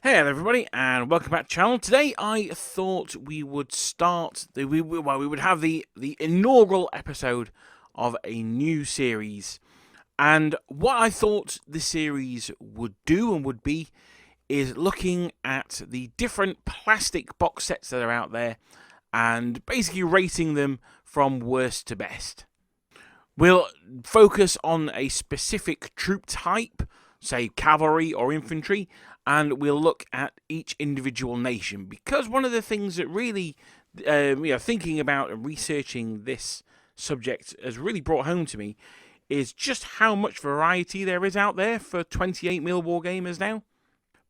Hey everybody, and welcome back to the channel. Today I thought we would we would have the inaugural episode of a new series. And what I thought this series would do and would be is looking at the different plastic box sets that are out there and basically rating them from worst to best. We'll focus on a specific troop type, say cavalry or infantry, and we'll look at each individual nation, because one of the things that really, thinking about and researching this subject has really brought home to me is just how much variety there is out there for 28mm wargamers now.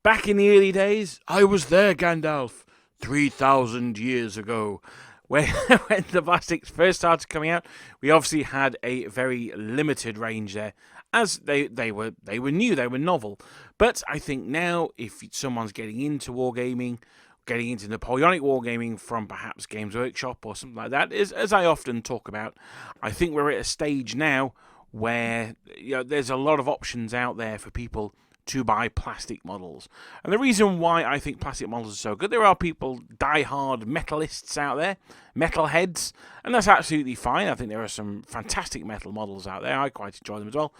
Back in the early days, I was there, Gandalf, 3,000 years ago. When, when the plastics first started coming out, we obviously had a very limited range there, as they were new, they were novel. But I think now, if someone's getting into wargaming, getting into Napoleonic wargaming from perhaps Games Workshop or something like that, as I often talk about, I think we're at a stage now where there's a lot of options out there for people to buy plastic models. And the reason why I think plastic models are so good, there are people, die-hard metalists out there, metalheads, and that's absolutely fine. I think there are some fantastic metal models out there. I quite enjoy them as well.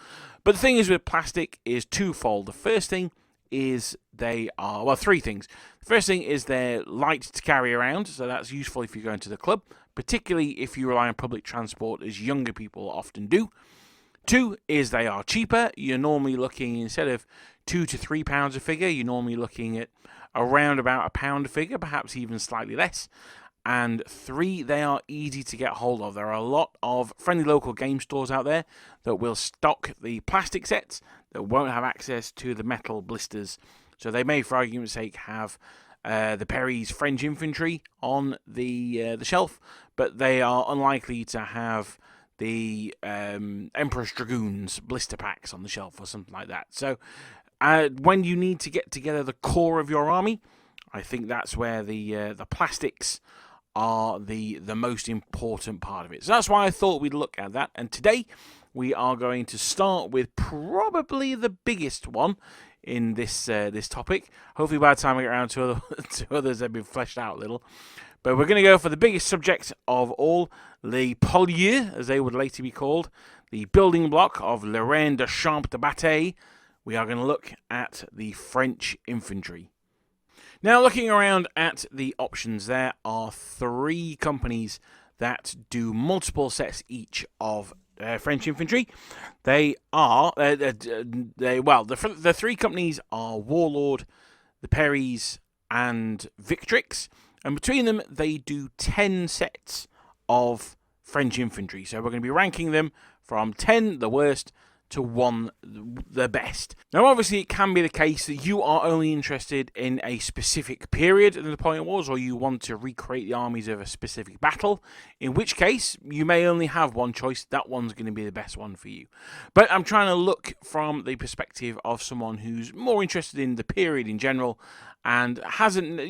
But the thing is with plastic is twofold. The first thing is three things. The first thing is they're light to carry around, so that's useful if you're going to the club, particularly if you rely on public transport, as younger people often do. Two is they are cheaper. You're normally looking, instead of £2 to £3 a figure, you're normally looking at around about £1 a figure, perhaps even slightly less. And three, they are easy to get hold of. There are a lot of friendly local game stores out there that will stock the plastic sets that won't have access to the metal blisters. So they may, for argument's sake, have the Perry's French Infantry on the shelf, but they are unlikely to have the Emperor's Dragoons blister packs on the shelf or something like that. So when you need to get together the core of your army, I think that's where the plastics are the most important part of it. So that's why I thought we'd look at that. And today we are going to start with probably the biggest one in this topic. Hopefully by the time I get around to others, they've been fleshed out a little. But we're going to go for the biggest subject of all, les polieux, as they would later be called, the building block of Le Reine de Champ de Bataille. We are going to look at the French infantry. Now, looking around at the options, there are three companies that do multiple sets each of French infantry. They are, the three companies are Warlord, the Perrys, and Victrix. And between them, they do 10 sets of French infantry. So we're going to be ranking them from 10, the worst, to 1, the best. Now, obviously, it can be the case that you are only interested in a specific period of the Napoleon Wars, or you want to recreate the armies of a specific battle, in which case you may only have one choice. That one's going to be the best one for you. But I'm trying to look from the perspective of someone who's more interested in the period in general and hasn't,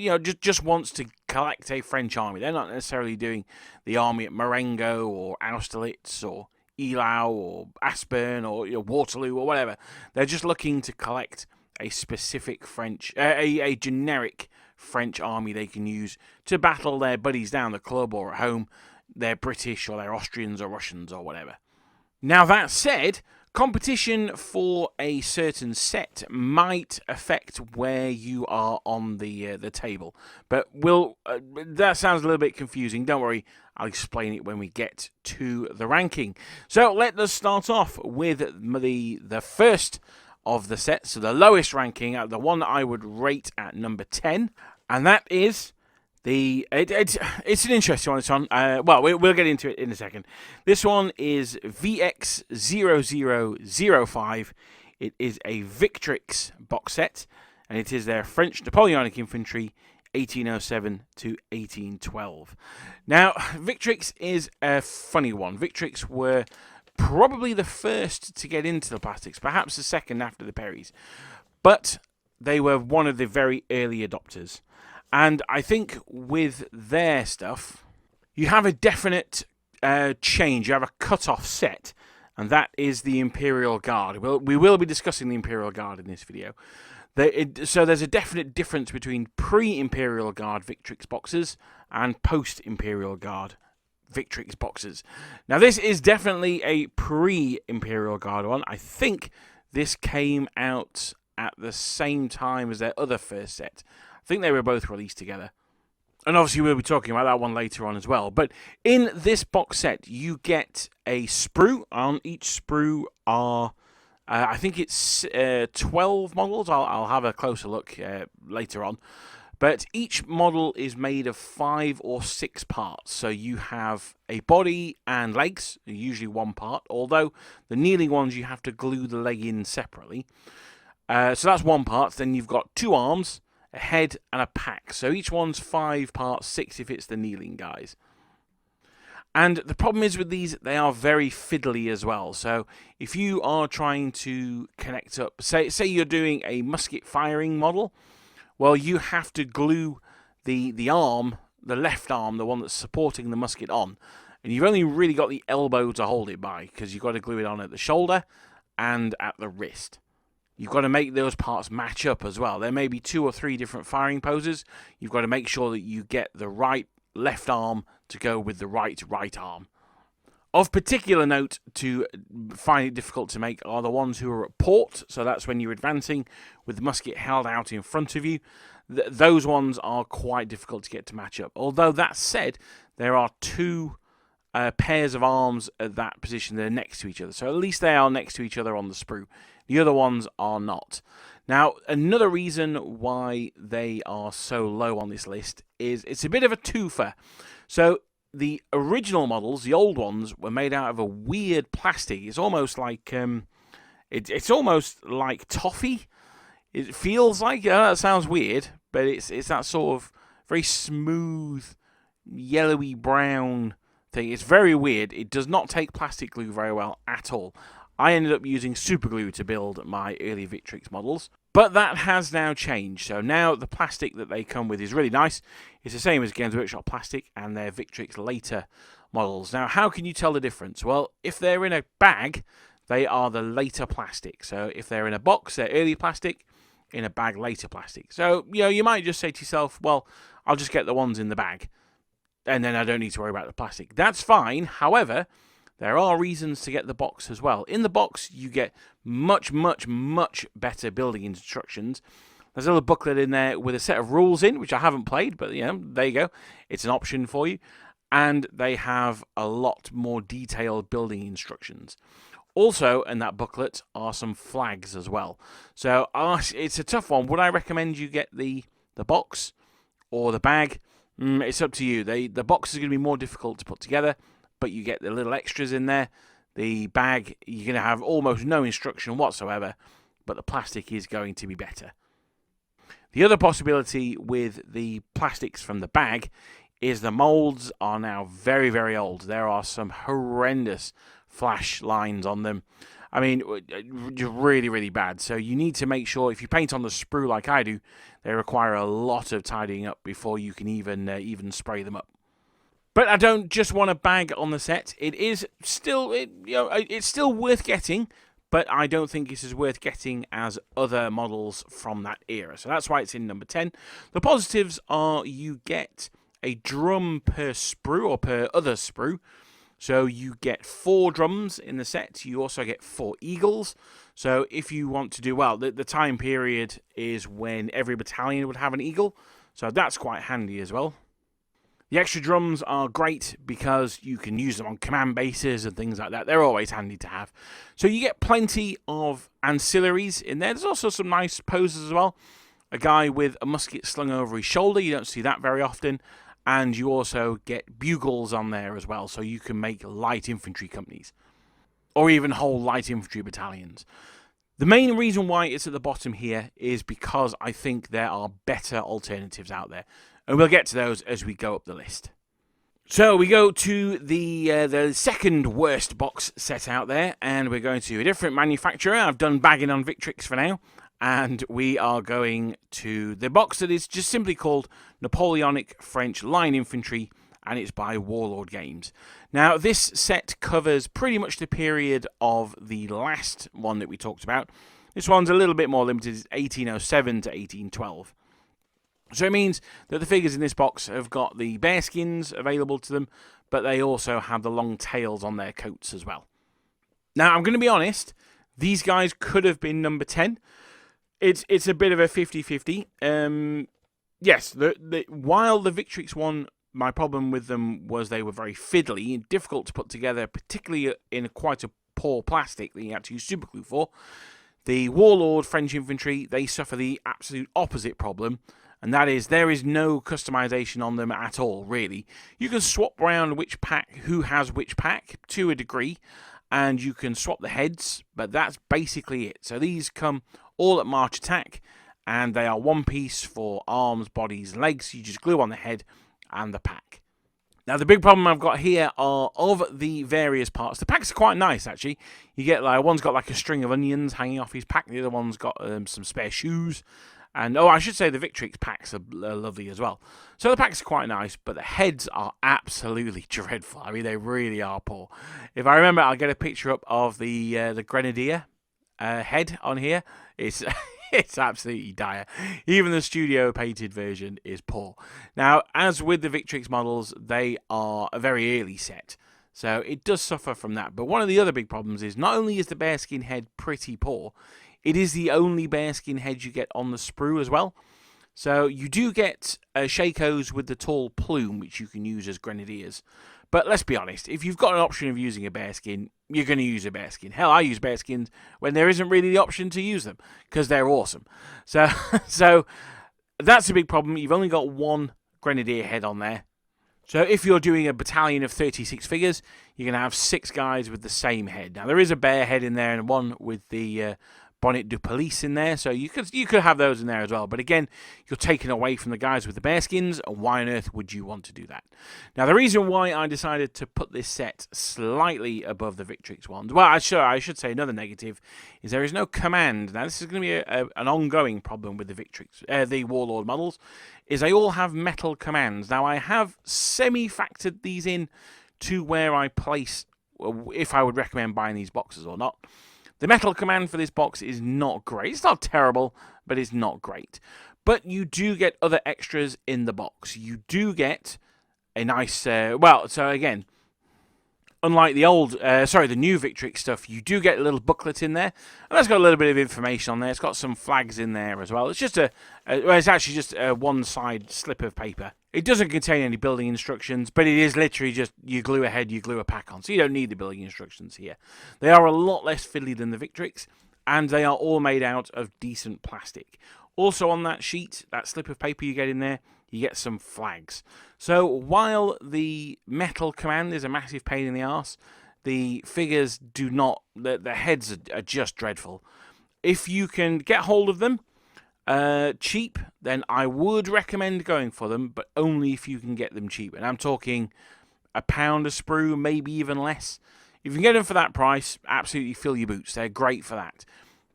just wants to collect a French army. They're not necessarily doing the army at Marengo or Austerlitz or Eylau or Aspern or Waterloo or whatever. They're just looking to collect a specific French, a generic French army they can use to battle their buddies down the club or at home. They're British or they're Austrians or Russians or whatever. Now, that said, competition for a certain set might affect where you are on the table, but that sounds a little bit confusing. Don't worry, I'll explain it when we get to the ranking. So let us start off with the first of the sets, so the lowest ranking, the one that I would rate at number 10, and that is it's an interesting one. This one, we'll get into it in a second. This one is VX0005. It is a Victrix box set, and it is their French Napoleonic infantry, 1807 to 1812. Now, Victrix is a funny one. Victrix were probably the first to get into the plastics, perhaps the second after the Perrys, but they were one of the very early adopters. And I think with their stuff, you have a definite change. You have a cut-off set, and that is the Imperial Guard. We will be discussing the Imperial Guard in this video. So there's a definite difference between pre-Imperial Guard Victrix boxes and post-Imperial Guard Victrix boxes. Now, this is definitely a pre-Imperial Guard one. I think this came out at the same time as their other first set. I think they were both released together. And obviously we'll be talking about that one later on as well. But in this box set, you get a sprue. On each sprue are, I think it's 12 models. I'll have a closer look later on. But each model is made of 5 or 6 parts. So you have a body and legs, usually one part. Although the kneeling ones, you have to glue the leg in separately. So that's one part. Then you've got 2 arms, a head, and a pack. So each one's 5 parts, 6 if it's the kneeling guys. And the problem is with these, they are very fiddly as well. So if you are trying to connect up, say you're doing a musket firing model, well, you have to glue the arm, the left arm, the one that's supporting the musket on. And you've only really got the elbow to hold it by, because you've got to glue it on at the shoulder and at the wrist. You've got to make those parts match up as well. There may be 2 or 3 different firing poses. You've got to make sure that you get the right left arm to go with the right arm. Of particular note to find it difficult to make are the ones who are at port. So that's when you're advancing with the musket held out in front of you. Those ones are quite difficult to get to match up. Although that said, there are 2 pairs of arms at that position that are next to each other. So at least they are next to each other on the sprue. The other ones are not. Now, another reason why they are so low on this list is it's a bit of a twofer. So the original models, the old ones, were made out of a weird plastic. It's almost like it's almost like toffee. It feels like that sounds weird, but it's that sort of very smooth, yellowy brown thing. It's very weird. It does not take plastic glue very well at all. I ended up using super glue to build my early Victrix models, but that has now changed. So now the plastic that they come with is really nice. It's the same as Games Workshop plastic and their Victrix later models. Now, how can you tell the difference? Well, if they're in a bag, they are the later plastic. So if they're in a box, they're early plastic. In a bag, later plastic. So, you might just say to yourself, well, I'll just get the ones in the bag, and then I don't need to worry about the plastic. That's fine. However, there are reasons to get the box as well. In the box, you get much, much, much better building instructions. There's a little booklet in there with a set of rules in, which I haven't played, but there you go. It's an option for you. And they have a lot more detailed building instructions. Also, in that booklet are some flags as well. So it's a tough one. Would I recommend you get the box or the bag? It's up to you. The box is going to be more difficult to put together, but you get the little extras in there. The bag, you're going to have almost no instruction whatsoever, but the plastic is going to be better. The other possibility with the plastics from the bag is the molds are now very, very old. There are some horrendous flash lines on them. I mean, really, really bad. So you need to make sure, if you paint on the sprue like I do, they require a lot of tidying up before you can even spray them up. But I don't just want a bag on the set. It is still, it's still worth getting, but I don't think it's as worth getting as other models from that era. So that's why it's in number 10. The positives are you get a drum per sprue or per other sprue. So you get 4 drums in the set. You also get 4 eagles. So if you want to do well, the time period is when every battalion would have an eagle. So that's quite handy as well. The extra drums are great because you can use them on command bases and things like that. They're always handy to have. So you get plenty of ancillaries in there. There's also some nice poses as well. A guy with a musket slung over his shoulder. You don't see that very often. And you also get bugles on there as well. So you can make light infantry companies. Or even whole light infantry battalions. The main reason why it's at the bottom here is because I think there are better alternatives out there. And we'll get to those as we go up the list. So we go to the second worst box set out there, and we're going to a different manufacturer. I've done bagging on Victrix for now, and we are going to the box that is just simply called Napoleonic French Line Infantry, and it's by Warlord Games. Now, this set covers pretty much the period of the last one that we talked about. This one's a little bit more limited. It's 1807 to 1812. So it means that the figures in this box have got the bear skins available to them, but they also have the long tails on their coats as well. Now, I'm going to be honest, these guys could have been number 10. It's a bit of a 50-50. Yes, while the Victrix one, my problem with them was they were very fiddly and difficult to put together, particularly in quite a poor plastic that you had to use superglue for. The Warlord French Infantry, they suffer the absolute opposite problem, and that is there is no customization on them at all, really. You can swap around which pack, who has which pack, to a degree, and you can swap the heads, but that's basically it. So these come all at March Attack, and they are one piece for arms, bodies, legs. You just glue on the head and the pack. Now, the big problem I've got here are of the various parts. The packs are quite nice, actually. You get like one's got like a string of onions hanging off his pack. The other one's got some spare shoes. And, I should say the Victrix packs are lovely as well. So the packs are quite nice, but the heads are absolutely dreadful. I mean, they really are poor. If I remember, I'll get a picture up of the Grenadier head on here. It's it's absolutely dire. Even the studio painted version is poor. Now, as with the Victrix models, they are a very early set. So it does suffer from that. But one of the other big problems is not only is the bearskin head pretty poor, it is the only bearskin head you get on the sprue as well. So you do get Shakos with the tall plume, which you can use as Grenadiers. But let's be honest, if you've got an option of using a bearskin, you're going to use a bearskin. Hell, I use bearskins when there isn't really the option to use them, because they're awesome. So that's a big problem. You've only got one Grenadier head on there. So if you're doing a battalion of 36 figures, you're going to have 6 guys with the same head. Now, there is a bear head in there and one with the bonnet de police in there, so you could have those in there as well. But again, you're taking away from the guys with the bearskins, and why on earth would you want to do that? Now, the reason why I decided to put this set slightly above the Victrix ones, well, I should say another negative, is there is no command. Now, this is going to be an ongoing problem with the Victrix, the Warlord models, is they all have metal commands. Now, I have semi-factored these in to where I place, if I would recommend buying these boxes or not. The metal command for this box is not great. It's not terrible, but it's not great. But you do get other extras in the box. You do get a nice, so again, unlike the new Victrix stuff, you do get a little booklet in there, and that's got a little bit of information on there. It's got some flags in there as well. It's just it's actually just a one-side slip of paper. It doesn't contain any building instructions, but it is literally just you glue a head, you glue a pack on, so you don't need the building instructions here. They are a lot less fiddly than the Victrix, and they are all made out of decent plastic. Also on that sheet, that slip of paper you get in there, you get some flags. So while the metal command is a massive pain in the arse, the figures do not, the heads are just dreadful. If you can get hold of them cheap, then I would recommend going for them, but only if you can get them cheap. And I'm talking £1 a sprue, maybe even less. If you can get them for that price, absolutely fill your boots. They're great for that.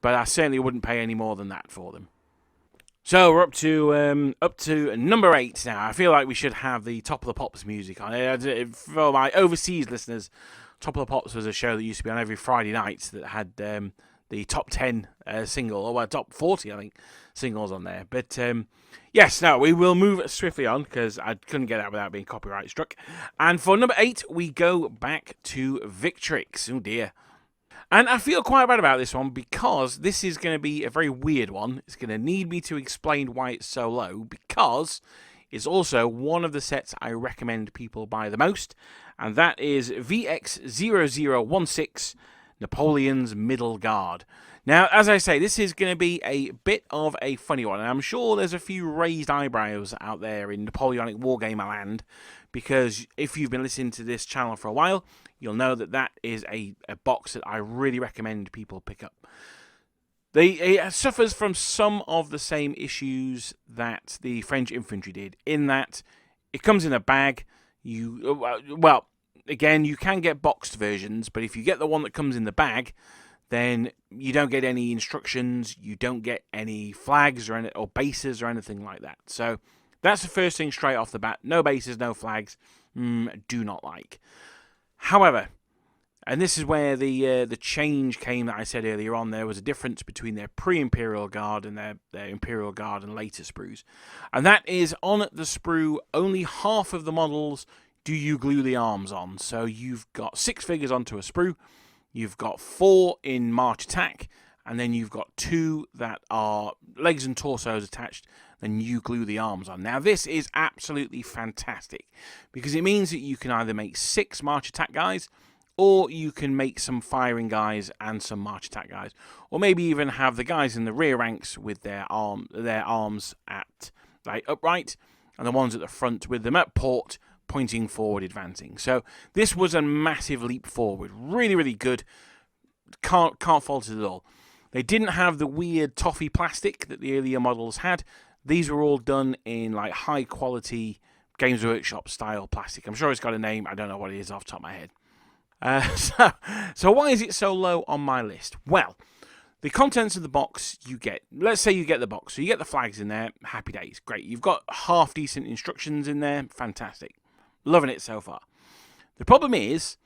But I certainly wouldn't pay any more than that for them. So we're up to number 8 now. I feel like we should have the Top of the Pops music on it. For my overseas listeners, Top of the Pops was a show that used to be on every Friday night that had the top 10 single, or top 40, I think, singles on there. But yes, now we will move swiftly on because I couldn't get that without being copyright struck. And for number 8, we go back to Victrix. Oh dear. And I feel quite bad about this one because this is going to be a very weird one. It's going to need me to explain why it's so low, because it's also one of the sets I recommend people buy the most, and that is VX0016 Napoleon's Middle Guard. Now, as I say, this is going to be a bit of a funny one, and I'm sure there's a few raised eyebrows out there in Napoleonic Wargamer land, because if you've been listening to this channel for a while, you'll know that that is a box that I really recommend people pick up. It suffers from some of the same issues that the French Infantry did, in that it comes in a bag. Again, you can get boxed versions, but if you get the one that comes in the bag, then you don't get any instructions, you don't get any flags or bases or anything like that. So that's the first thing straight off the bat. No bases, no flags. Do not like. However, And this is where the change came that I said earlier on. There was a difference between their pre-Imperial Guard and their Imperial Guard and later sprues. And that is, on the sprue, only half of the models do you glue the arms on. So you've got 6 figures onto a sprue, you've got 4 in March Attack, and then you've got 2 that are legs and torsos attached, then you glue the arms on. Now this is absolutely fantastic, because it means that you can either make 6 March Attack guys, or you can make some firing guys and some March Attack guys. Or maybe even have the guys in the rear ranks with their arms at upright, and the ones at the front with them at port, pointing forward, advancing. So this was a massive leap forward. Really, really good. Can't fault it at all. They didn't have the weird toffee plastic that the earlier models had. These were all done in like high quality Games Workshop style plastic. I'm sure it's got a name. I don't know what it is off the top of my head. So why is it so low on my list? Well, the contents of the box you get. Let's say you get the box. So you get the flags in there. Happy days. Great. You've got half decent instructions in there. Fantastic. Loving it so far. The problem is,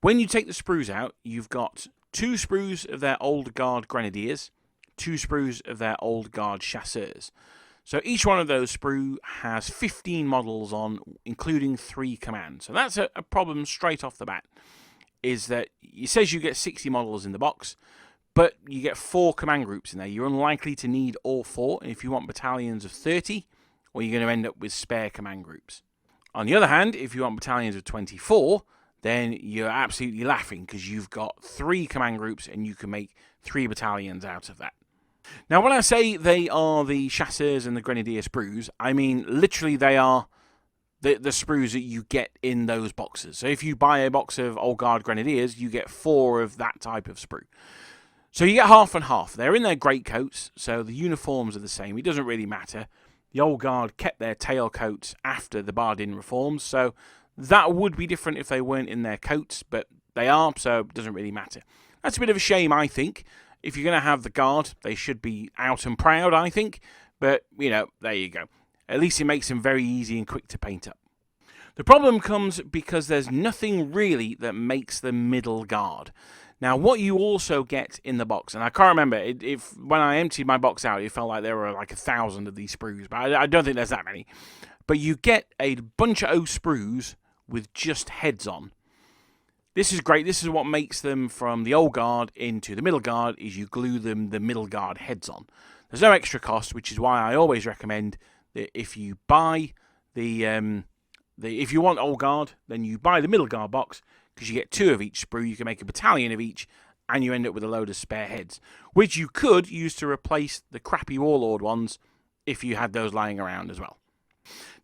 when you take the sprues out, you've got 2 sprues of their Old Guard Grenadiers, 2 sprues of their Old Guard Chasseurs. So each one of those sprue has 15 models on, including 3 commands. So that's a problem straight off the bat, is that it says you get 60 models in the box, but you get 4 command groups in there. You're unlikely to need all 4, and if you want battalions of 30, well, you're going to end up with spare command groups. On the other hand, if you want battalions of 24, then you're absolutely laughing, because you've got 3 command groups and you can make 3 battalions out of that. Now, when I say they are the Chasseurs and the Grenadier sprues, I mean literally they are the sprues that you get in those boxes. So if you buy a box of Old Guard Grenadiers, you get 4 of that type of sprue. So you get half and half. They're in their greatcoats, so the uniforms are the same. It doesn't really matter. The Old Guard kept their tailcoats after the Bardin reforms, so that would be different if they weren't in their coats, but they are, so it doesn't really matter. That's a bit of a shame, I think. If you're going to have the Guard, they should be out and proud, I think. But, you know, there you go. At least it makes them very easy and quick to paint up. The problem comes because there's nothing really that makes the Middle Guard. Now, what you also get in the box, and I can't remember, if when I emptied my box out, it felt like there were like 1,000 of these sprues, but I don't think there's that many. But you get a bunch of sprues with just heads on. This is great. This is what makes them from the Old Guard into the Middle Guard, is you glue them the Middle Guard heads on. There's no extra cost, which is why I always recommend that if you buy if you want Old Guard, then you buy the Middle Guard box, because you get 2 of each sprue. You can make a battalion of each, and you end up with a load of spare heads, which you could use to replace the crappy Warlord ones if you had those lying around as well.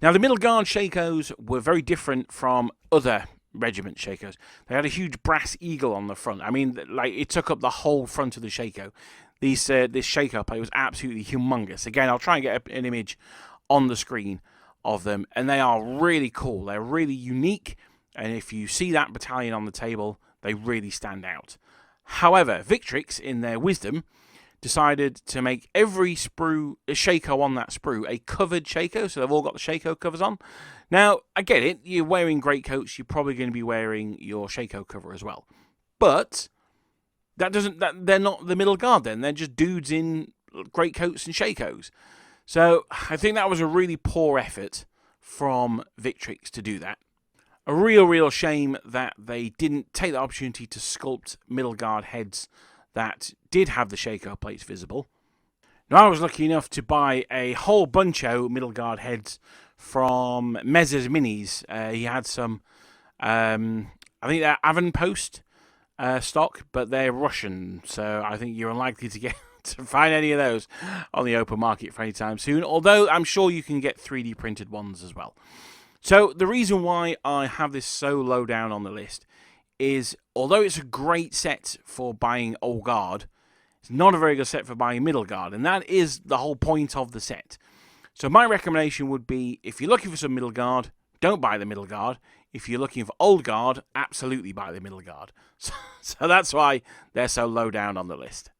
Now, the Middle Guard Shakos were very different from other regiment Shakos. They had a huge brass eagle on the front. I mean, like, it took up the whole front of the Shako. This Shako plate was absolutely humongous. Again, I'll try and get an image on the screen of them, and they are really cool. They're really unique, and if you see that battalion on the table, they really stand out. However, Victrix, in their wisdom, decided to make every Shako on that sprue a covered Shako, so they've all got the Shako covers on. Now, I get it, you're wearing greatcoats, you're probably going to be wearing your Shako cover as well. But they're not the Middle Guard then, they're just dudes in greatcoats and Shakos. So I think that was a really poor effort from Victrix to do that. A real shame that they didn't take the opportunity to sculpt Middle Guard heads that did have the Shako plates visible. Now, I was lucky enough to buy a whole bunch of Middle Guard heads from Mez's Minis. He had some, I think they're Avonpost stock, but they're Russian, so I think you're unlikely to get to find any of those on the open market for any time soon, although I'm sure you can get 3D printed ones as well. So the reason why I have this so low down on the list is, although it's a great set for buying Old Guard, it's not a very good set for buying Middle Guard, and that is the whole point of the set. So my recommendation would be, if you're looking for some Middle Guard, don't buy the Middle Guard. If you're looking for Old Guard, absolutely buy the Middle Guard. So that's why they're so low down on the list.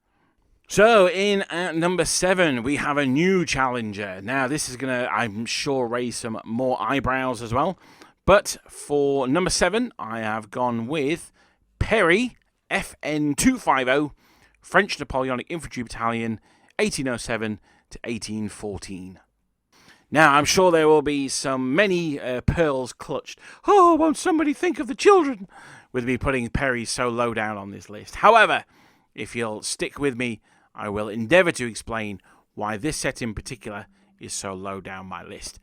So in at number 7, we have a new challenger. Now, this is going to, I'm sure, raise some more eyebrows as well. But for number 7, I have gone with Perry, FN 250, French Napoleonic Infantry Battalion, 1807 to 1814. Now, I'm sure there will be many pearls clutched. Oh, won't somebody think of the children? With me putting Perry so low down on this list. However, if you'll stick with me, I will endeavour to explain why this set in particular is so low down my list.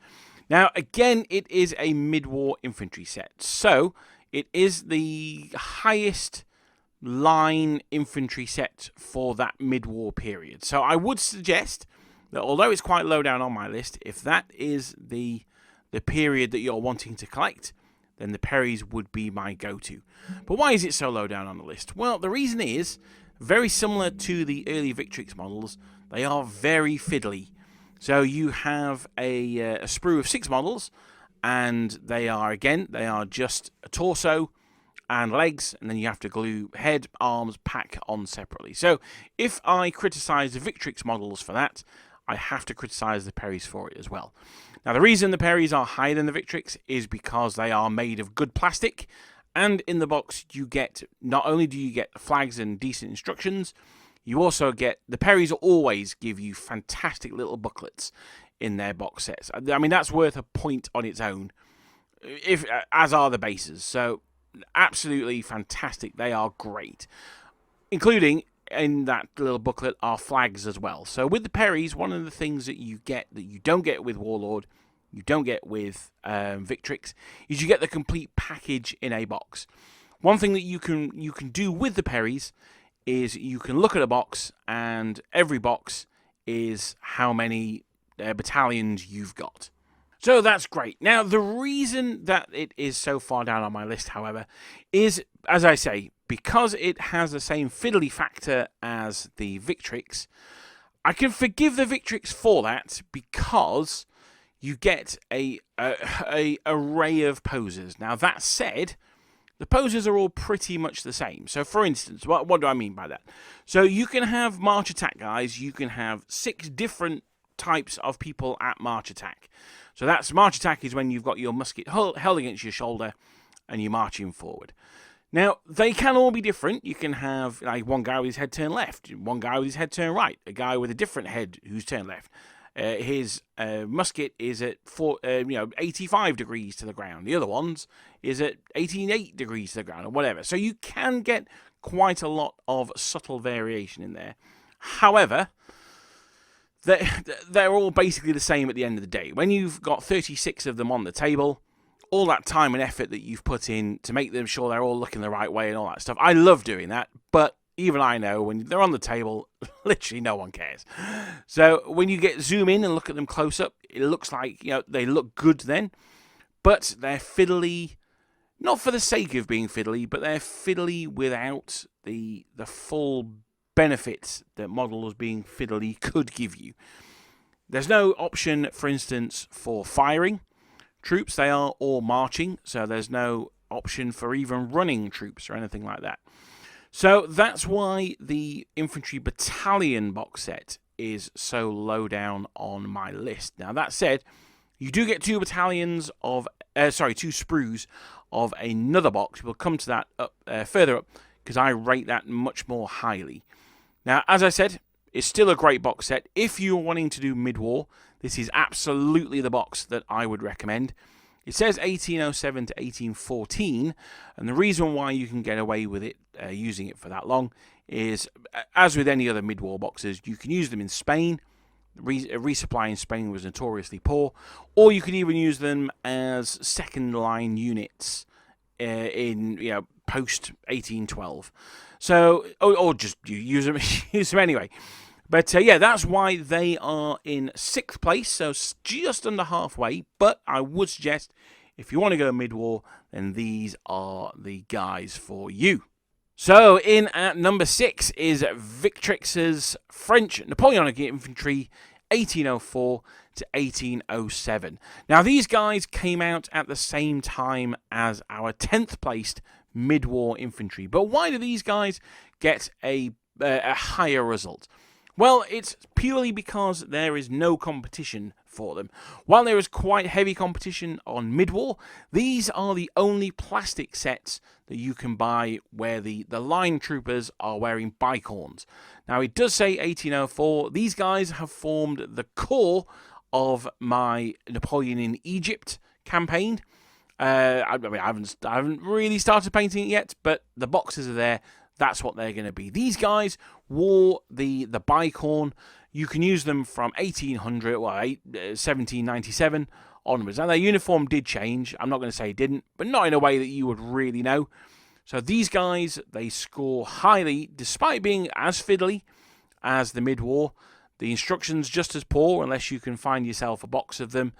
Now, again, it is a mid-war infantry set. So, it is the highest line infantry set for that mid-war period. So, I would suggest that although it's quite low down on my list, if that is the period that you're wanting to collect, then the Perrys would be my go-to. But why is it so low down on the list? Well, the reason is, very similar to the early Victrix models, they are very fiddly. So you have a sprue of 6 models, and they are just a torso and legs, and then you have to glue head, arms, pack on separately. So if I criticise the Victrix models for that, I have to criticise the Perrys for it as well. Now, the reason the Perrys are higher than the Victrix is because they are made of good plastic, and in the box you get, not only do you get flags and decent instructions, you also get, the Perrys always give you fantastic little booklets in their box sets. I mean, that's worth a point on its own, as are the bases. So, absolutely fantastic. They are great. Including, in that little booklet, are flags as well. So, with the Perrys, one of the things that you get that you don't get with Warlord, you don't get with Victrix, is you get the complete package in a box. One thing that you can do with the Perrys is you can look at a box, and every box is how many battalions you've got. So that's great. Now, the reason that it is so far down on my list, however, is, as I say, because it has the same fiddly factor as the Victrix. I can forgive the Victrix for that because you get a array of poses. Now, that said, the poses are all pretty much the same. So, for instance, what do I mean by that? So, you can have march attack guys. You can have 6 different types of people at march attack. So, that's march attack is when you've got your musket held against your shoulder and you're marching forward. Now, they can all be different. You can have like one guy with his head turned left, one guy with his head turned right, a guy with a different head who's turned left. His musket is at 85 degrees to the ground. The other one's is at 18.8 degrees to the ground, or whatever. So you can get quite a lot of subtle variation in there. However, they're all basically the same at the end of the day. When you've got 36 of them on the table, all that time and effort that you've put in to make them sure they're all looking the right way and all that stuff, I love doing that, but even I know when they're on the table, literally no one cares. So when you zoom in and look at them close up, it looks like, they look good then, but they're fiddly, not for the sake of being fiddly, but they're fiddly without the full benefits that models being fiddly could give you. There's no option, for instance, for firing troops. They are all marching, so there's no option for even running troops or anything like that. So that's why the Infantry Battalion box set is so low down on my list. Now, that said, you do get 2 sprues of another box. We'll come to that further up, because I rate that much more highly. Now, as I said, it's still a great box set. If you're wanting to do mid-war, this is absolutely the box that I would recommend. It says 1807 to 1814, and the reason why you can get away with it, using it for that long, is, as with any other mid-war boxes, you can use them in Spain. Resupply in Spain was notoriously poor, or you could even use them as second-line units in post 1812. So, or just use them anyway. But that's why they are in 6th place, so just under halfway. But I would suggest, if you want to go mid-war, then these are the guys for you. So, in at number 6 is Victrix's French Napoleonic Infantry, 1804 to 1807. Now, these guys came out at the same time as our 10th placed mid-war infantry. But why do these guys get a higher result? Well, it's purely because there is no competition for them. While there is quite heavy competition on mid-war, these are the only plastic sets that you can buy where the line troopers are wearing bicorns. Now, it does say 1804. These guys have formed the core of my Napoleon in Egypt campaign. I haven't really started painting it yet, but the boxes are there. That's what they're going to be. These guys wore the bicorn. You can use them from 1800, 1797 onwards. Now, their uniform did change. I'm not going to say it didn't, but not in a way that you would really know. So these guys, they score highly, despite being as fiddly as the mid-war. The instructions just as poor, unless you can find yourself a box of them,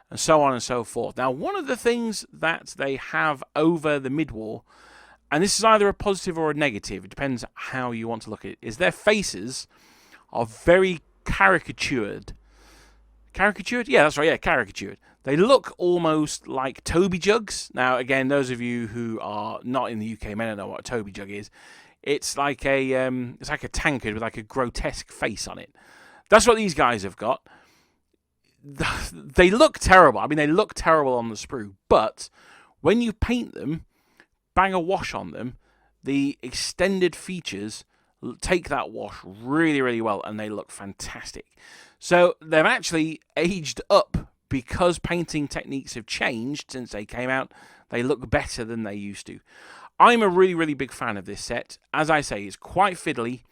and so on and so forth. Now, one of the things that they have over the mid-war, and this is either a positive or a negative, it depends how you want to look at it, is their faces are very caricatured. Caricatured? Yeah, that's right, yeah, caricatured. They look almost like Toby jugs. Now, again, those of you who are not in the UK may not know what a Toby jug is. It's like a tankard with like a grotesque face on it. That's what these guys have got. They look terrible. I mean, they look terrible on the sprue, but when you paint them, bang a wash on them, the extended features take that wash really, really well, and they look fantastic. So they've actually aged up because painting techniques have changed since they came out. They look better than they used to. I'm a really, really big fan of this set. As I say, it's quite fiddly.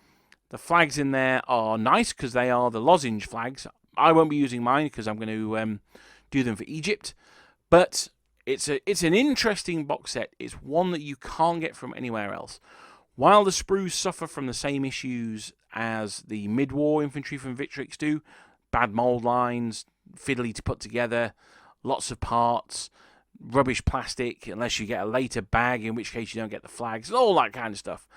The flags in there are nice because they are the lozenge flags. I won't be using mine because I'm going to do them for Egypt. But it's an interesting box set. It's one that you can't get from anywhere else. While the sprues suffer from the same issues as the mid-war infantry from Victrix do, bad mould lines, fiddly to put together, lots of parts, rubbish plastic, unless you get a later bag, in which case you don't get the flags, all that kind of stuff.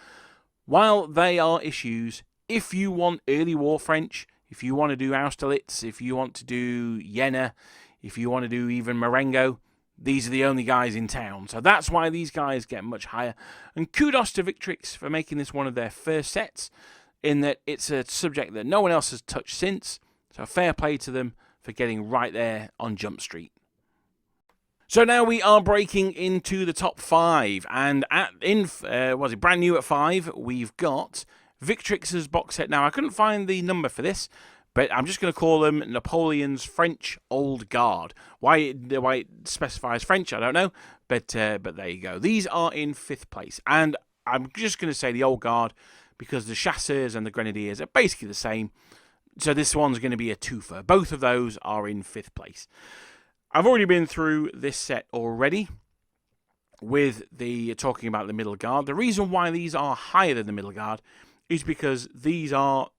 While they are issues, if you want early war French, if you want to do Austerlitz, if you want to do Jena, if you want to do even Marengo, these are the only guys in town. So that's why these guys get much higher. And kudos to Victrix for making this one of their first sets, in that it's a subject that no one else has touched since. So fair play to them for getting right there on Jump Street. So now we are breaking into the top 5, and brand new at 5, we've got Victrix's box set. Now, I couldn't find the number for this, but I'm just going to call them Napoleon's French Old Guard. Why it specifies French, I don't know, but there you go. These are in 5th place, and I'm just going to say the Old Guard because the Chasseurs and the Grenadiers are basically the same, so this one's going to be a twofer. Both of those are in 5th place. I've already been through this set already with talking about the Middle Guard. The reason why these are higher than the Middle Guard is because these are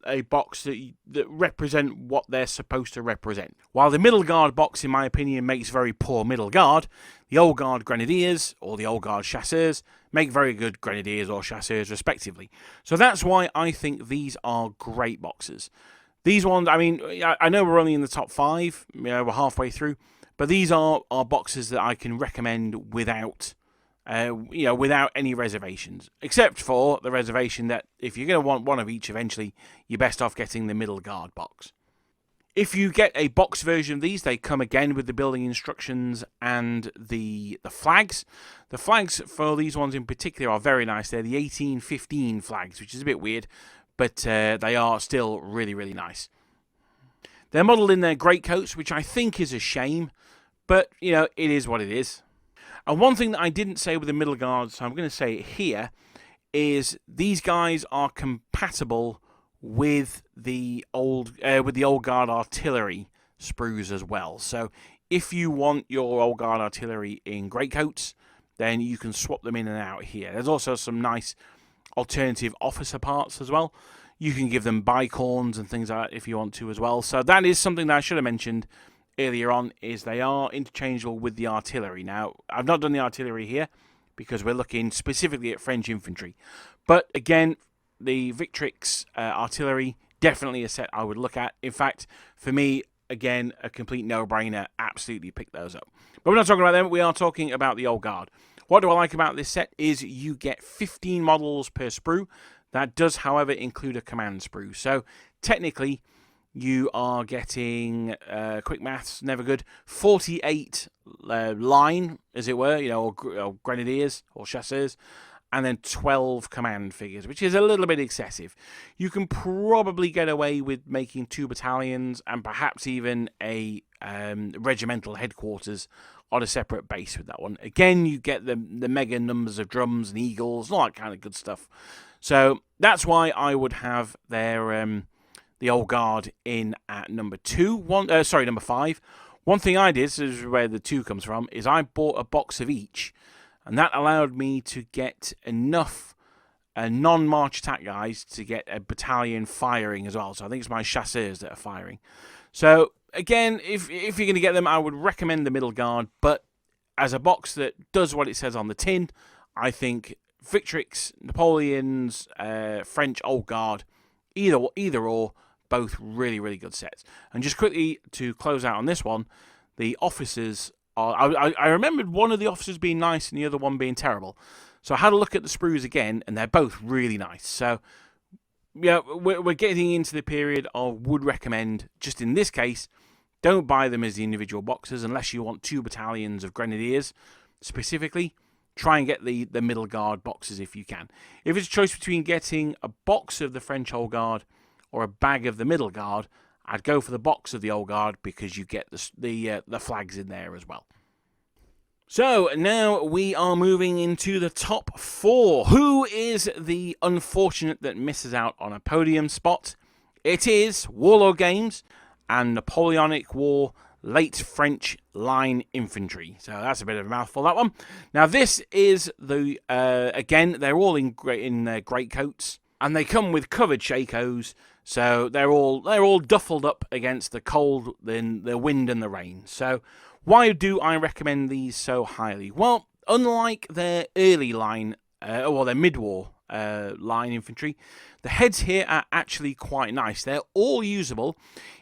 a box that represent what they're supposed to represent. While the Middle Guard box, in my opinion, makes very poor Middle Guard, the Old Guard Grenadiers or the Old Guard Chasseurs make very good Grenadiers or Chasseurs respectively. So that's why I think these are great boxes. These ones, I mean, I know we're only in the top 5, we're halfway through, but these are boxes that I can recommend without any reservations, except for the reservation that if you're going to want one of each eventually, you're best off getting the Middle Guard box. If you get a box version of these, they come again with the building instructions and the flags. The flags for these ones in particular are very nice. They're the 1815 flags, which is a bit weird, but they are still really, really nice. They're modelled in their greatcoats, which I think is a shame, but, it is what it is. And one thing that I didn't say with the Middle Guard, so I'm going to say it here, is these guys are compatible with the old Guard artillery sprues as well. So if you want your Old Guard artillery in greatcoats, then you can swap them in and out here. There's also some nice alternative officer parts as well. You can give them bicorns and things like that if you want to as well. So that is something that I should have mentioned earlier on, is they are interchangeable with the artillery. Now, I've not done the artillery here because we're looking specifically at French infantry. But again, the Victrix artillery, definitely a set I would look at. In fact, for me, again, a complete no-brainer. Absolutely pick those up. But we're not talking about them. We are talking about the Old Guard. What do I like about this set is you get 15 models per sprue. That does, however, include a command sprue. So technically, you are getting, quick maths, never good, 48 line, as it were, or grenadiers or chasseurs, and then 12 command figures, which is a little bit excessive. You can probably get away with making 2 battalions and perhaps even a regimental headquarters on a separate base with that one. Again, you get the mega numbers of drums and eagles and all that kind of good stuff. So that's why I would have their the old guard in at number 5. One thing I did, so this is where the 2 comes from, is I bought a box of each, and that allowed me to get enough non-march attack guys to get a battalion firing as well. So I think it's my chasseurs that are firing. So again, if you're going to get them, I would recommend the middle guard, but as a box that does what it says on the tin, I think Victrix, Napoleons, French old guard, either or, both really, really good sets. And just quickly to close out on this one, the officers are... I remembered one of the officers being nice and the other one being terrible. So I had a look at the sprues again, and they're both really nice. So, yeah, we're getting into the period of would recommend, just in this case, don't buy them as the individual boxes unless you want 2 battalions of grenadiers specifically. Try and get the middle guard boxes if you can. If it's a choice between getting a box of the French old guard or a bag of the middle guard, I'd go for the box of the old guard because you get the flags in there as well. So now we are moving into the top 4. Who is the unfortunate that misses out on a podium spot? It is Warlord Games and Napoleonic War Late French Line Infantry. So that's a bit of a mouthful, that one. Now this is the again, they're all in greatcoats, and they come with covered shakos. So they're all duffled up against the cold, the wind and the rain. So why do I recommend these so highly? Well, unlike their early line, their mid-war line infantry, the heads here are actually quite nice. They're all usable,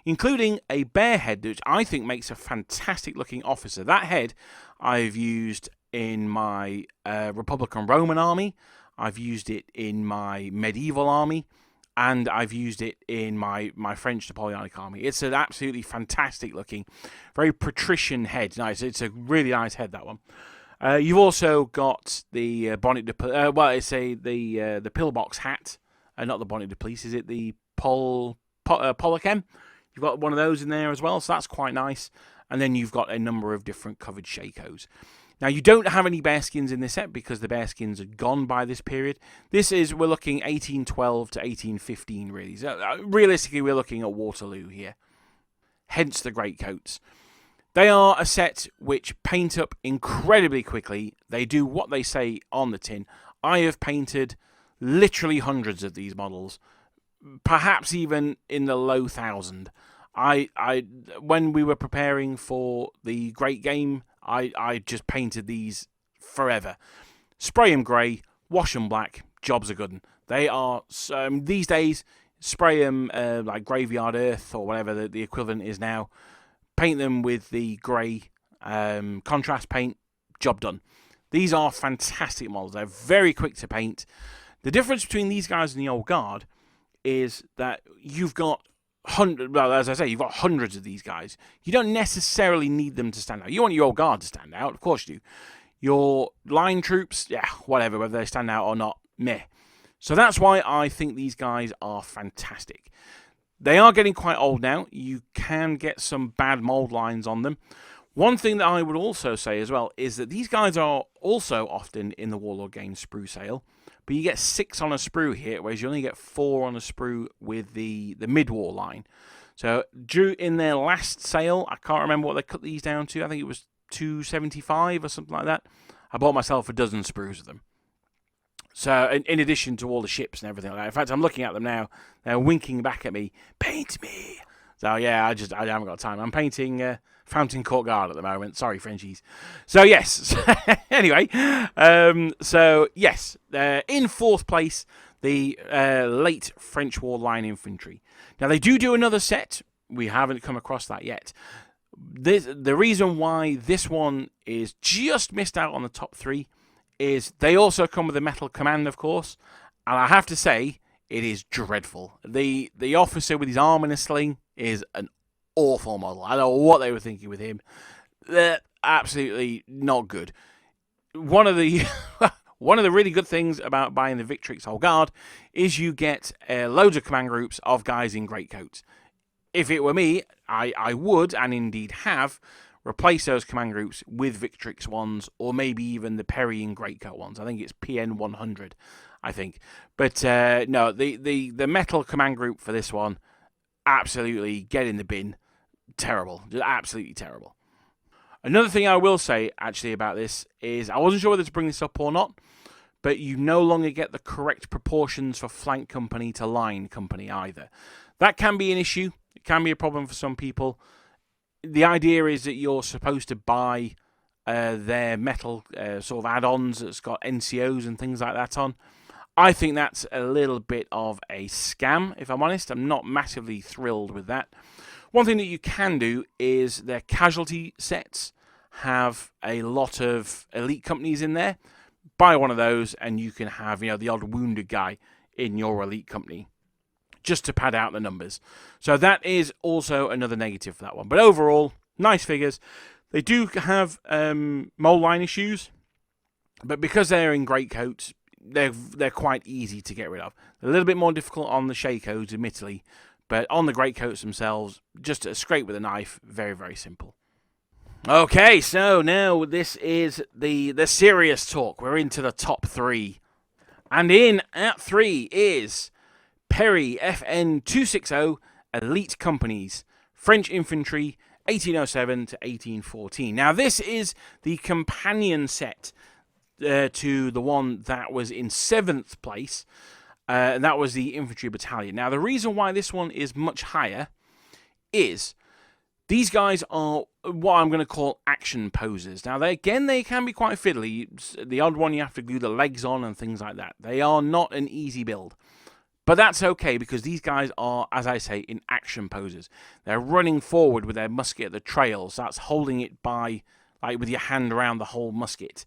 including a bear head, which I think makes a fantastic looking officer. That head I've used in my Republican Roman army, I've used it in my medieval army, and I've used it in my French Napoleonic army. It's an absolutely fantastic looking, very patrician head. Nice, it's a really nice head, that one. You've also got the bonnet de the pillbox hat, not the bonnet de police. Is it the Polachem? You've got one of those in there as well, so that's quite nice. And then you've got a number of different covered shakos. Now, you don't have any bearskins in this set because the bearskins are gone by this period. We're looking 1812 to 1815, really. So, realistically, we're looking at Waterloo here. Hence the greatcoats. They are a set which paint up incredibly quickly. They do what they say on the tin. I have painted literally hundreds of these models, perhaps even in the low 1,000. When we were preparing for the Great Game, I just painted these forever. Spray them grey, wash them black, jobs are good. They are, these days, spray them like Graveyard Earth or whatever the equivalent is now. Paint them with the grey contrast paint, job done. These are fantastic models. They're very quick to paint. The difference between these guys and the old guard is that you've got as I say, you've got hundreds of these guys. You don't necessarily need them to stand out. You want your old guard to stand out, of course you do. Your line troops, yeah, whatever, whether they stand out or not, meh. So that's why I think these guys are fantastic. They are getting quite old now. You can get some bad mold lines on them. One thing that I would also say as well is that these guys are also often in the Warlord Games sprue sale, but you get 6 on a sprue here, whereas you only get 4 on a sprue with the mid-war line. So in their last sale, I can't remember what they cut these down to. I think it was $275 or something like that. I bought myself a dozen sprues of them. So in addition to all the ships and everything like that. In fact, I'm looking at them now. They're winking back at me. Paint me. So yeah, I haven't got time. I'm painting Fountain Court Guard at the moment. Sorry, Frenchies. So yes. Anyway, so yes, in 4th place, the late French War Line Infantry. Now they do another set. We haven't come across that yet. The reason why this one is just missed out on the top 3 is they also come with a metal command, of course, And I have to say, it is dreadful. The officer with his arm in a sling is an awful model. I don't know what they were thinking with him. They're absolutely not good. One of the one of the really good things about buying the Victrix whole guard is you get loads of command groups of guys in greatcoats. If it were me, I would, and indeed have, replace those command groups with Victrix ones, or maybe even the Perry in greatcoat ones. I think it's PN 100, I think. But no, the metal command group for this one, absolutely get in the bin. Terrible. Just absolutely terrible. Another thing I will say, actually, about this is I wasn't sure whether to bring this up or not, but you no longer get the correct proportions for flank company to line company either. That can be an issue. It can be a problem for some people. The idea is that you're supposed to buy their metal sort of add-ons that's got NCOs and things like that on. I think that's a little bit of a scam, if I'm honest. I'm not massively thrilled with that. One thing that you can do is their casualty sets have a lot of elite companies in there. Buy one of those and you can have, the odd wounded guy in your elite company just to pad out the numbers. So that is also another negative for that one. But overall, nice figures. They do have mold line issues, but because they're in greatcoats, they're quite easy to get rid of. They're a little bit more difficult on the Shakos, admittedly, but on the greatcoats themselves, just a scrape with a knife, very, very simple. Okay, so now this is the serious talk. We're into the top 3. And in at 3 is Perry FN 260 Elite Companies, French Infantry, 1807 to 1814. Now, this is the companion set to the one that was in 7th place. And that was the Infantry Battalion. Now, the reason why this one is much higher is these guys are what I'm going to call action posers. Now, they can be quite fiddly. The odd one you have to glue the legs on and things like that. They are not an easy build. But that's okay because these guys are, as I say, in action posers. They're running forward with their musket at the trails. That's holding it by, like with your hand around the whole musket.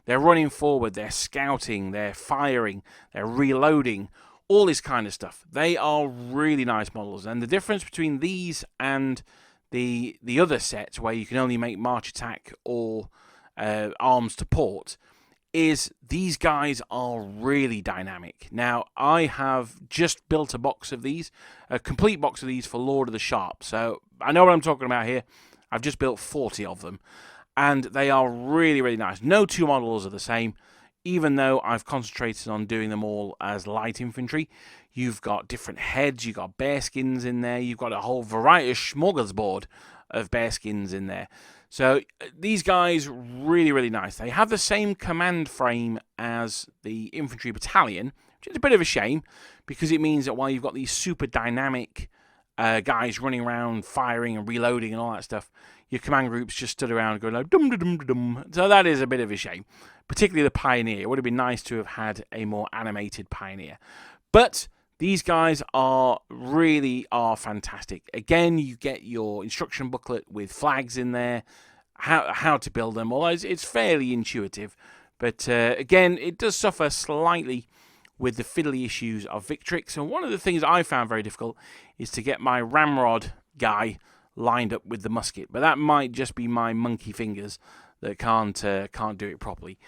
They're running forward, they're scouting, they're firing, they're reloading, all this kind of stuff. They are really nice models. And the difference between these and the other sets where you can only make march attack or arms to port is these guys are really dynamic. Now, I have just built a box of these, a complete box of these for Lord of the Sharp. So I know what I'm talking about here. I've just built 40 of them. And they are really, really nice. No two models are the same, even though I've concentrated on doing them all as light infantry. You've got different heads, you've got bearskins in there, you've got a whole variety of smorgasbord of bearskins in there. So these guys, really, really nice. They have the same command frame as the infantry battalion, which is a bit of a shame, because it means that while you've got these super dynamic guys running around, firing and reloading and all that stuff, your command groups just stood around going like dum dum dum dum. So that is a bit of a shame, particularly the Pioneer. It would have been nice to have had a more animated Pioneer, but these guys are fantastic. Again, you get your instruction booklet with flags in there, how to build them. Although it's fairly intuitive, but again, it does suffer slightly with the fiddly issues of Victrix. And one of the things I found very difficult is to get my ramrod guy lined up with the musket, but that might just be my monkey fingers that can't do it properly.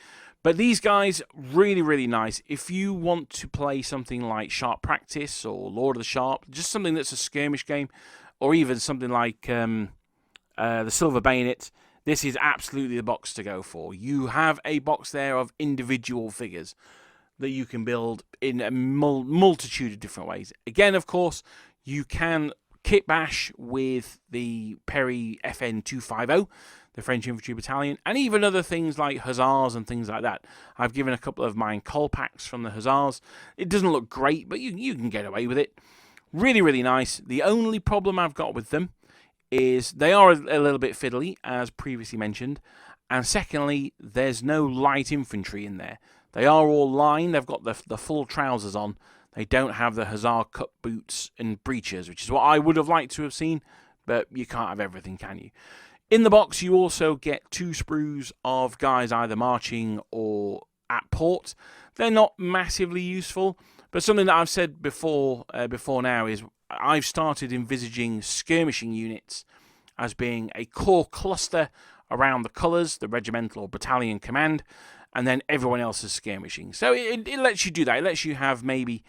But these guys, really, really nice. If you want to play something like Sharp Practice or Lord of the Sharp, just something that's a skirmish game, or even something like the Silver Bayonet, this is absolutely the box to go for. You have a box there of individual figures that you can build in a multitude of different ways. Again, of course, you can kit bash with the Perry FN 250, the French Infantry Battalion, and even other things like Hussars and things like that. I've given a couple of mine Colpacks from the Hussars. It doesn't look great, but you can get away with it. Really, really nice. The only problem I've got with them is they are a little bit fiddly, as previously mentioned, and secondly, there's no light infantry in there. They are all lined. They've got the full trousers on. They don't have the Hussar cut boots and breeches, which is what I would have liked to have seen, but you can't have everything, can you? In the box, you also get 2 sprues of guys either marching or at port. they're not massively useful. But something that I've said before now is I've started envisaging skirmishing units as being a core cluster around the colours, the regimental or battalion command, and then everyone else is skirmishing. So it lets you do that. It lets you have maybe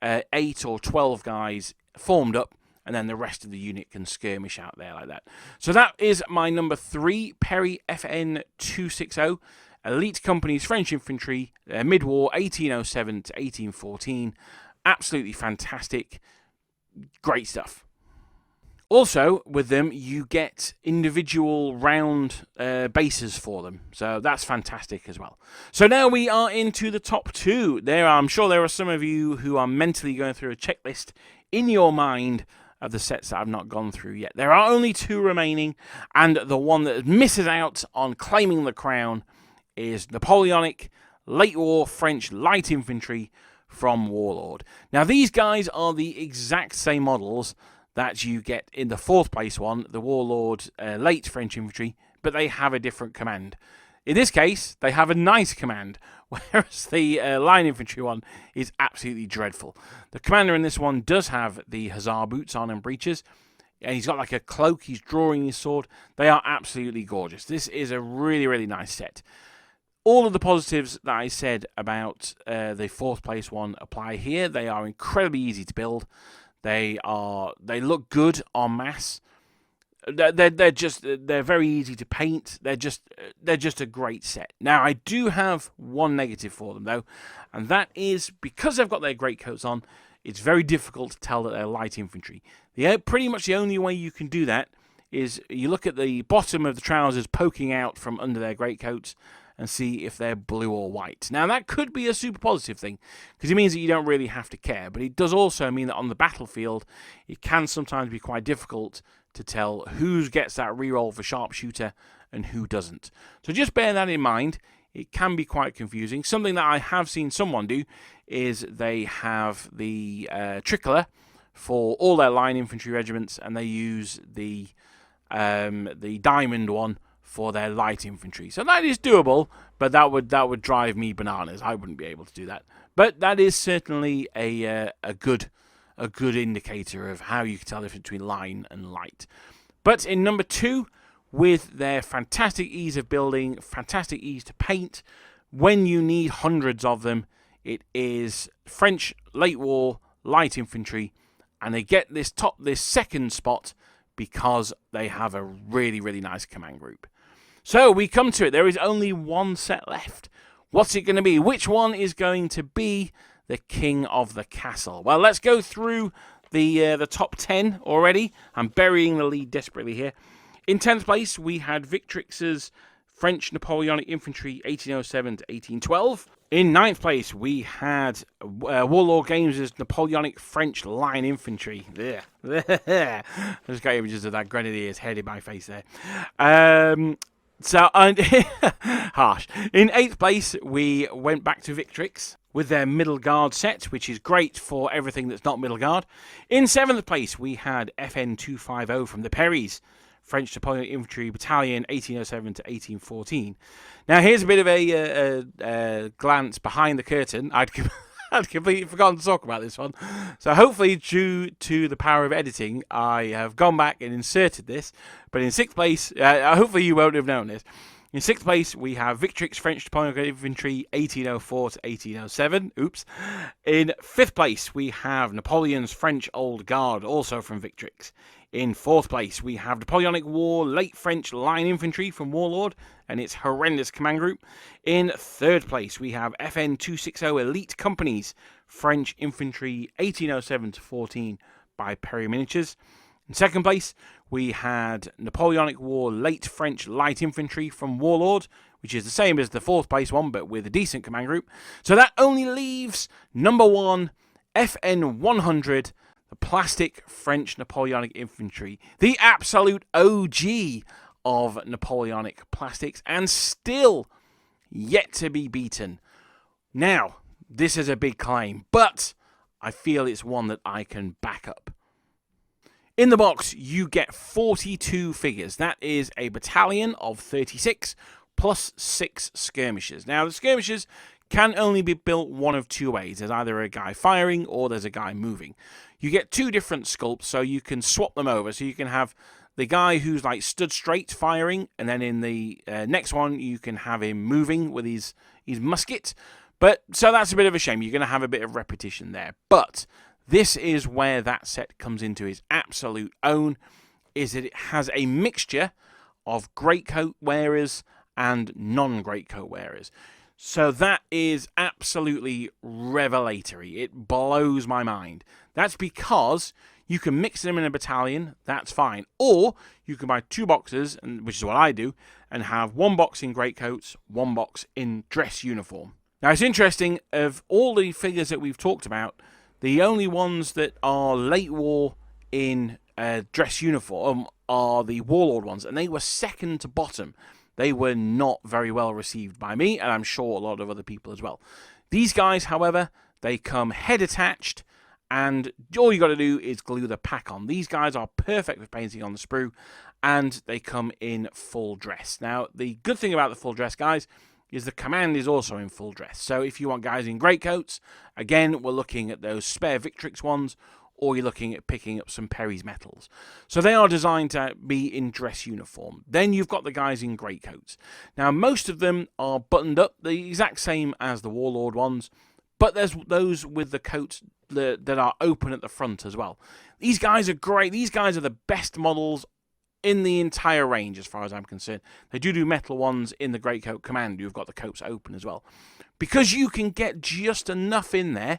8 or 12 guys formed up, and then the rest of the unit can skirmish out there like that. So that is my number 3, Perry FN 260. Elite Companies French Infantry, mid-war, 1807 to 1814. Absolutely fantastic. Great stuff. Also, with them, you get individual round bases for them. So that's fantastic as well. So now we are into the top 2. I'm sure there are some of you who are mentally going through a checklist in your mind of the sets that I've not gone through yet. There are only 2 remaining, and the one that misses out on claiming the crown is Napoleonic late war French light infantry from Warlord. Now these guys are the exact same models that you get in the 4th place one, the Warlord late French infantry, but they have a different command. In this case, they have a nice command, whereas the line infantry one is absolutely dreadful. The commander in this one does have the hussar boots on and breeches, and he's got like a cloak, he's drawing his sword. They are absolutely gorgeous. This is a really, really nice set. All of the positives that I said about the 4th place one apply here. They are incredibly easy to build. They look good en masse. They're very easy to paint. They're just a great set. Now I do have one negative for them though, and that is because they've got their greatcoats on. It's very difficult to tell that they're light infantry. Pretty much the only way you can do that is you look at the bottom of the trousers poking out from under their greatcoats and see if they're blue or white. Now, that could be a super positive thing, because it means that you don't really have to care, but it does also mean that on the battlefield, it can sometimes be quite difficult to tell who gets that reroll for sharpshooter and who doesn't. So just bear that in mind. It can be quite confusing. Something that I have seen someone do is they have the tricolour for all their line infantry regiments, and they use the diamond one for their light infantry. So that is doable, but that would drive me bananas. I wouldn't be able to do that. But that is certainly a good indicator of how you can tell the difference between line and light. But in number 2, with their fantastic ease of building, fantastic ease to paint, when you need hundreds of them, it is French late war light infantry, and they get this 2nd spot because they have a really, really nice command group. So we come to it. There is only one set left. What's it going to be? Which one is going to be the king of the castle? Well, let's go through the top 10 already. I'm burying the lead desperately here. In 10th place, we had Victrix's French Napoleonic Infantry 1807 to 1812. In 9th place, we had Warlord Games' Napoleonic French Line Infantry. I just got images of that grenadier's head in my face there. Harsh. In 8th place, we went back to Victrix with their Middle Guard set, which is great for everything that's not Middle Guard. In 7th place, we had FN 250 from the Perrys, French Napoleonic Infantry Battalion 1807 to 1814. Now, here's a bit of a glance behind the curtain. I'd completely forgotten to talk about this one. So hopefully, due to the power of editing, I have gone back and inserted this. But in 6th place, hopefully you won't have known this. In 6th place, we have Victrix French Napoleonic Infantry 1804 to 1807. Oops. In 5th place, we have Napoleon's French Old Guard, also from Victrix. In 4th place, we have Napoleonic War Late French Line Infantry from Warlord and its horrendous command group. In 3rd place, we have FN 260 Elite Companies French Infantry 1807 to 14 by Perry Miniatures. In 2nd place, we had Napoleonic War Late French Light Infantry from Warlord, which is the same as the 4th place one, but with a decent command group. So that only leaves number 1, FN 100, the plastic French Napoleonic Infantry, the absolute OG of Napoleonic plastics, and still yet to be beaten. Now, this is a big claim, but I feel it's one that I can back up. In the box, you get 42 figures. That is a battalion of 36 plus 6 skirmishers. Now, the skirmishers can only be built one of two ways. There's either a guy firing or there's a guy moving. You get two different sculpts, so you can swap them over. So you can have the guy who's like stood straight firing, and then in the next one you can have him moving with his musket. But so that's a bit of a shame. You're going to have a bit of repetition there. But this is where that set comes into its absolute own, is that it has a mixture of greatcoat wearers and non-greatcoat wearers. So that is absolutely revelatory. It blows my mind. That's because you can mix them in a battalion, that's fine. Or you can buy 2 boxes, which is what I do, and have 1 box in greatcoats, 1 box in dress uniform. Now it's interesting, of all the figures that we've talked about, the only ones that are late war in dress uniform are the Warlord ones, and they were second to bottom. They were not very well received by me, and I'm sure a lot of other people as well. These guys, however, they come head attached, and all you got to do is glue the pack on. These guys are perfect for painting on the sprue, and they come in full dress. Now, the good thing about the full dress, guys, is the command is also in full dress. So if you want guys in greatcoats, again, we're looking at those spare Victrix ones, or you're looking at picking up some Perry's metals. So they are designed to be in dress uniform. Then you've got the guys in greatcoats. Now, most of them are buttoned up, the exact same as the Warlord ones, but there's those with the coats that are open at the front as well. These guys are great. These guys are the best models in the entire range, as far as I'm concerned. They do metal ones in the greatcoat command. You've got the coats open as well. Because you can get just enough in there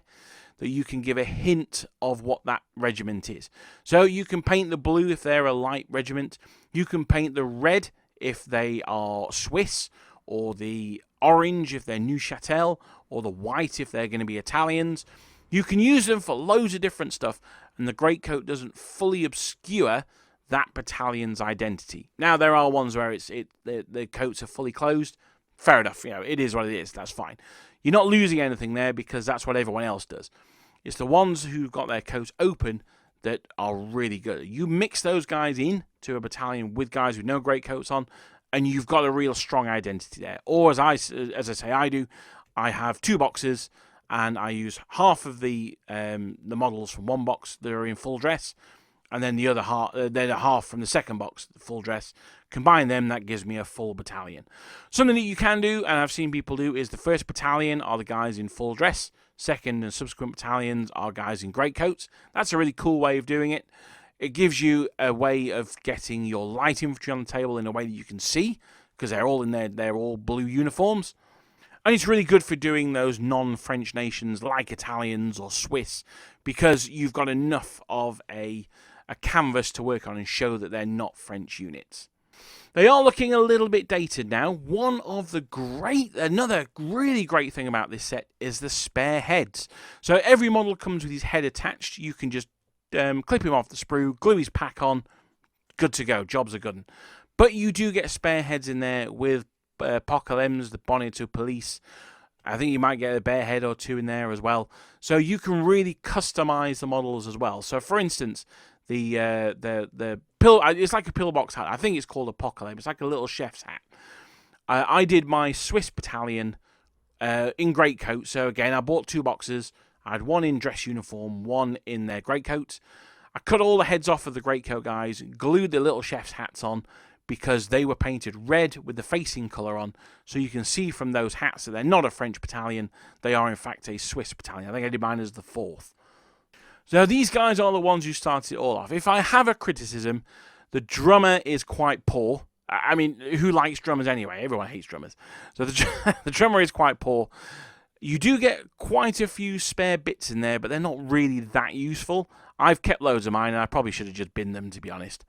that you can give a hint of what that regiment is. So you can paint the blue if they're a light regiment. You can paint the red if they are Swiss, or the orange if they're Neuchâtel, or the white if they're going to be Italians. You can use them for loads of different stuff, and the greatcoat doesn't fully obscure that battalion's identity. Now, there are ones where the coats are fully closed. Fair enough, it is what it is. That's fine. You're not losing anything there because that's what everyone else does. It's the ones who've got their coats open that are really good. You mix those guys in to a battalion with guys with no greatcoats on, and you've got a real strong identity there. Or as I say, I have 2 boxes, and I use half of the models from 1 box that are in full dress, and then the other half from the second box, full dress. Combine them, that gives me a full battalion. Something that you can do, and I've seen people do, is the first battalion are the guys in full dress. Second and subsequent battalions are guys in greatcoats. That's a really cool way of doing it. It gives you a way of getting your light infantry on the table in a way that you can see, because they're all in they're all blue uniforms. And it's really good for doing those non-French nations like Italians or Swiss, because you've got enough of a canvas to work on and show that they're not French units. They are looking a little bit dated now. Another really great thing about this set is the spare heads. So every model comes with his head attached. You can just clip him off the sprue, glue his pack on, good to go. Jobs are good. But you do get spare heads in there with Apocalypse, the bonnet to police. I think you might get a bear head or 2 in there as well. So you can really customize the models as well. So for instance, the pill, it's like a pillbox hat. I think it's called Apocalypse. It's like a little chef's hat. I did my Swiss battalion in greatcoat. So again, I bought 2 boxes. I had 1 in dress uniform, 1 in their greatcoats. I cut all the heads off of the greatcoat guys, glued the little chef's hats on, because they were painted red with the facing colour on, so you can see from those hats that they're not a French battalion, they are in fact a Swiss battalion. I think I did mine as the 4th. So these guys are the ones who started it all off. If I have a criticism, the drummer is quite poor. I mean, who likes drummers anyway? Everyone hates drummers. So the drummer is quite poor. You do get quite a few spare bits in there, but they're not really that useful. I've kept loads of mine, and I probably should have just binned them, to be honest.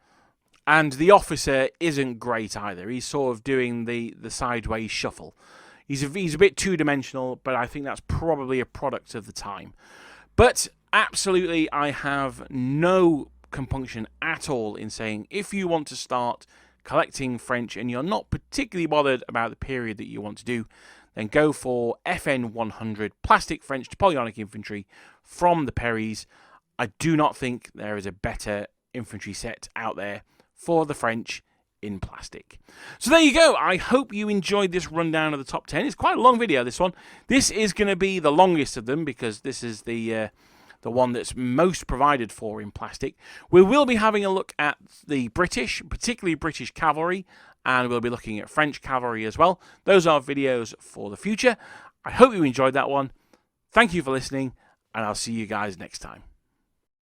And the officer isn't great either. He's sort of doing the sideways shuffle. He's a bit two-dimensional, but I think that's probably a product of the time. But absolutely, I have no compunction at all in saying, if you want to start collecting French and you're not particularly bothered about the period that you want to do, then go for FN 100 plastic French Napoleonic infantry from the Perrys. I do not think there is a better infantry set out there for the French in plastic. So there you go. I hope you enjoyed this rundown of the top 10. It's quite a long video, this one. This is going to be the longest of them because this is the one that's most provided for in plastic. We will be having a look at the British, particularly British cavalry, and we'll be looking at French cavalry as well. Those are videos for the future. I hope you enjoyed that one. Thank you for listening, and I'll see you guys next time.